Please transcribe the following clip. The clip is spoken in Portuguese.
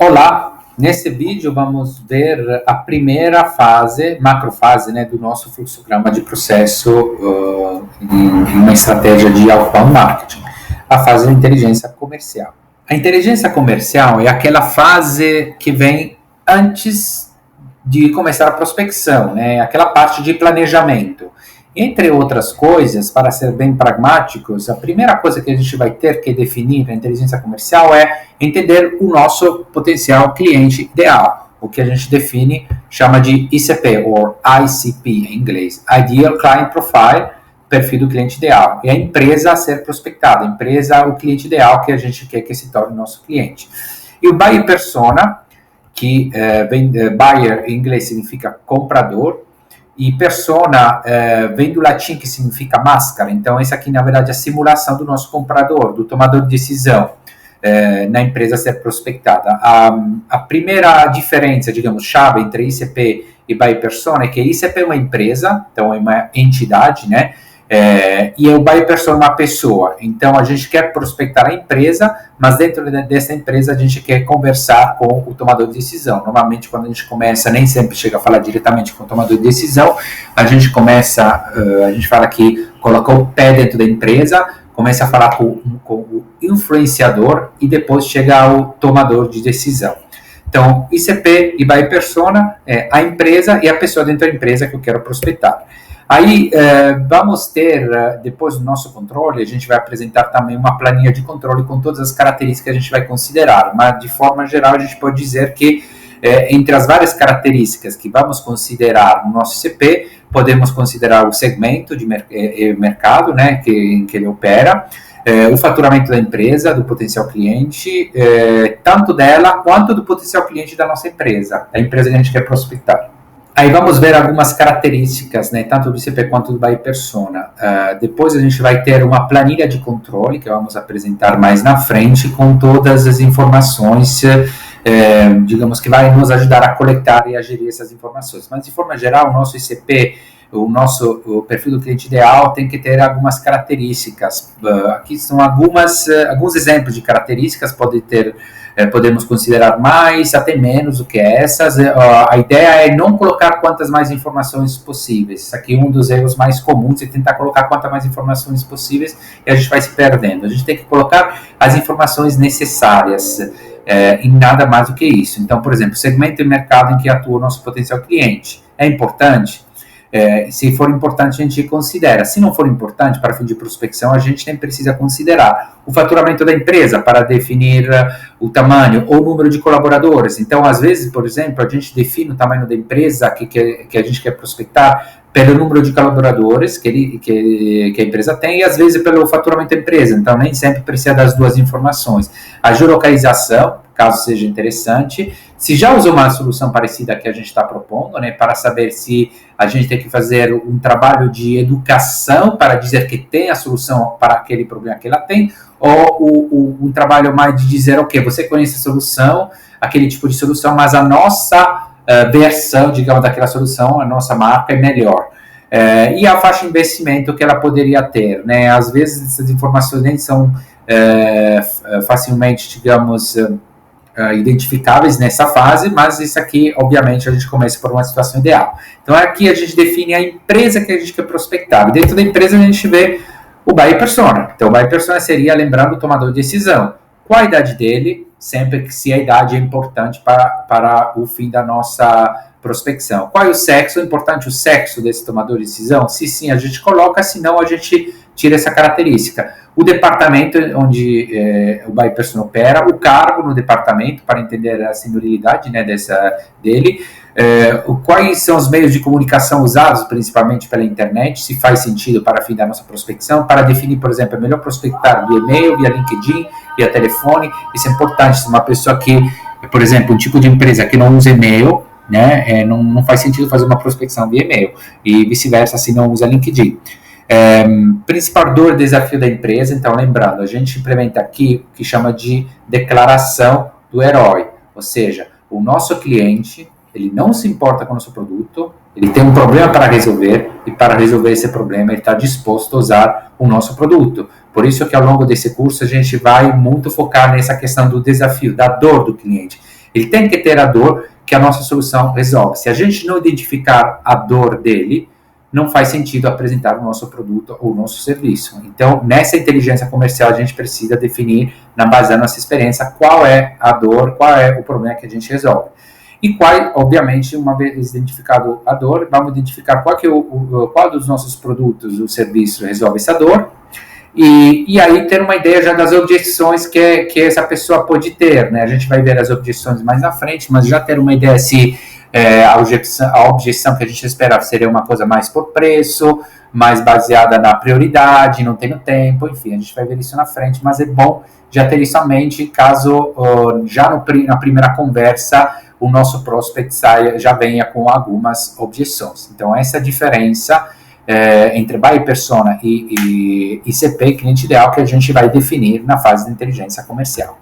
Olá, nesse vídeo vamos ver a primeira fase, macrofase, né, do nosso fluxograma de processo em uma estratégia de outbound marketing, a fase da inteligência comercial. A inteligência comercial é aquela fase que vem antes de começar a prospecção, né, aquela parte de planejamento. Entre outras coisas, para ser bem pragmáticos, a primeira coisa que a gente vai ter que definir na inteligência comercial é entender o nosso potencial cliente ideal, o que a gente chama de ICP, ou ICP em inglês, Ideal Client Profile, perfil do cliente ideal. É a empresa a ser prospectada, a empresa, o cliente ideal que a gente quer que se torne nosso cliente. E o Buyer Persona, que buyer em inglês significa comprador, e persona vem do latim, que significa máscara. Então, essa aqui, na verdade, é a simulação do nosso comprador, do tomador de decisão na empresa a ser prospectada. A primeira diferença, digamos, chave entre ICP e Buyer Persona é que ICP é uma empresa, então é uma entidade, né? E o Buyer Persona é uma pessoa. Então, a gente quer prospectar a empresa, mas dentro dessa empresa a gente quer conversar com o tomador de decisão. Normalmente, quando a gente começa, nem sempre chega a falar diretamente com o tomador de decisão, a gente fala que colocou o pé dentro da empresa, começa a falar com o influenciador e depois chega ao tomador de decisão. Então, ICP e Buyer Persona é a empresa e a pessoa dentro da empresa que eu quero prospectar. Aí, vamos ter, depois do nosso controle, a gente vai apresentar também uma planilha de controle com todas as características que a gente vai considerar, mas de forma geral a gente pode dizer que entre as várias características que vamos considerar no nosso ICP, podemos considerar o segmento de mercado, né, em que ele opera, o faturamento da empresa, do potencial cliente, tanto dela quanto do potencial cliente da nossa empresa, da empresa que a gente quer prospectar. Aí vamos ver algumas características, né, tanto do ICP quanto do Buyer Persona. Depois a gente vai ter uma planilha de controle, que vamos apresentar mais na frente, com todas as informações, digamos que vai nos ajudar a coletar e a gerir essas informações. Mas de forma geral, o nosso ICP, o perfil do cliente ideal tem que ter algumas características. Aqui são alguns exemplos de características, podemos considerar mais, até menos do que essas. A ideia é não colocar quantas mais informações possíveis. Isso aqui é um dos erros mais comuns, é tentar colocar quantas mais informações possíveis e a gente vai se perdendo. A gente tem que colocar as informações necessárias e nada mais do que isso. Então, por exemplo, segmento de mercado em que atua o nosso potencial cliente é importante? Se for importante, a gente considera. Se não for importante, para fim de prospecção, a gente nem precisa considerar. O faturamento da empresa, para definir o tamanho ou o número de colaboradores. Então, às vezes, por exemplo, a gente define o tamanho da empresa que a gente quer prospectar pelo número de colaboradores que a empresa tem e, às vezes, pelo faturamento da empresa. Então, nem sempre precisa das duas informações. A geolocalização, caso seja interessante. Se já usou uma solução parecida que a gente está propondo, né, para saber se a gente tem que fazer um trabalho de educação para dizer que tem a solução para aquele problema que ela tem, ou um trabalho mais de dizer, ok, você conhece a solução, aquele tipo de solução, mas a nossa versão, digamos, daquela solução, a nossa marca é melhor. E a faixa de investimento que ela poderia ter, né? Às vezes essas informações nem são facilmente, digamos, identificáveis nessa fase, mas isso aqui, obviamente, a gente começa por uma situação ideal. Então, aqui a gente define a empresa que a gente quer prospectar. Dentro da empresa, a gente vê o Buyer Persona. Então, o Buyer Persona seria, lembrando, o tomador de decisão. Qual a idade dele? Sempre que se a idade é importante para o fim da nossa prospecção. Qual é o sexo? É importante o sexo desse tomador de decisão? Se sim, a gente coloca, se não, a gente tira essa característica. O departamento onde o Buyer Persona opera, o cargo no departamento, para entender a senioridade, né, dele, quais são os meios de comunicação usados, principalmente pela internet, se faz sentido para fim da nossa prospecção, para definir, por exemplo, é melhor prospectar via e-mail, via LinkedIn, via telefone. Isso é importante. Se uma pessoa que, por exemplo, um tipo de empresa que não usa e-mail, né, não faz sentido fazer uma prospecção via e-mail, e vice-versa se não usa LinkedIn. Principal dor e desafio da empresa. Então, lembrando, a gente implementa aqui o que chama de declaração do herói, ou seja, o nosso cliente, ele não se importa com o nosso produto, ele tem um problema para resolver, e para resolver esse problema ele está disposto a usar o nosso produto. Por isso que ao longo desse curso a gente vai muito focar nessa questão do desafio, da dor do cliente. Ele tem que ter a dor que a nossa solução resolve. Se a gente não identificar a dor dele, não faz sentido apresentar o nosso produto ou o nosso serviço. Então, nessa inteligência comercial, a gente precisa definir, na base da nossa experiência, qual é a dor, qual é o problema que a gente resolve. E qual, obviamente, uma vez identificado a dor, vamos identificar qual dos nossos produtos ou serviços resolve essa dor, e aí ter uma ideia já das objeções que essa pessoa pode ter, né? A gente vai ver as objeções mais na frente, mas já ter uma ideia se a objeção que a gente espera seria uma coisa mais por preço, mais baseada na prioridade, não tenho tempo, enfim, a gente vai ver isso na frente, mas é bom já ter isso em mente, caso já na primeira conversa o nosso prospect já venha com algumas objeções. Então, essa é a diferença entre buyer persona e ICP, cliente ideal, que a gente vai definir na fase de inteligência comercial.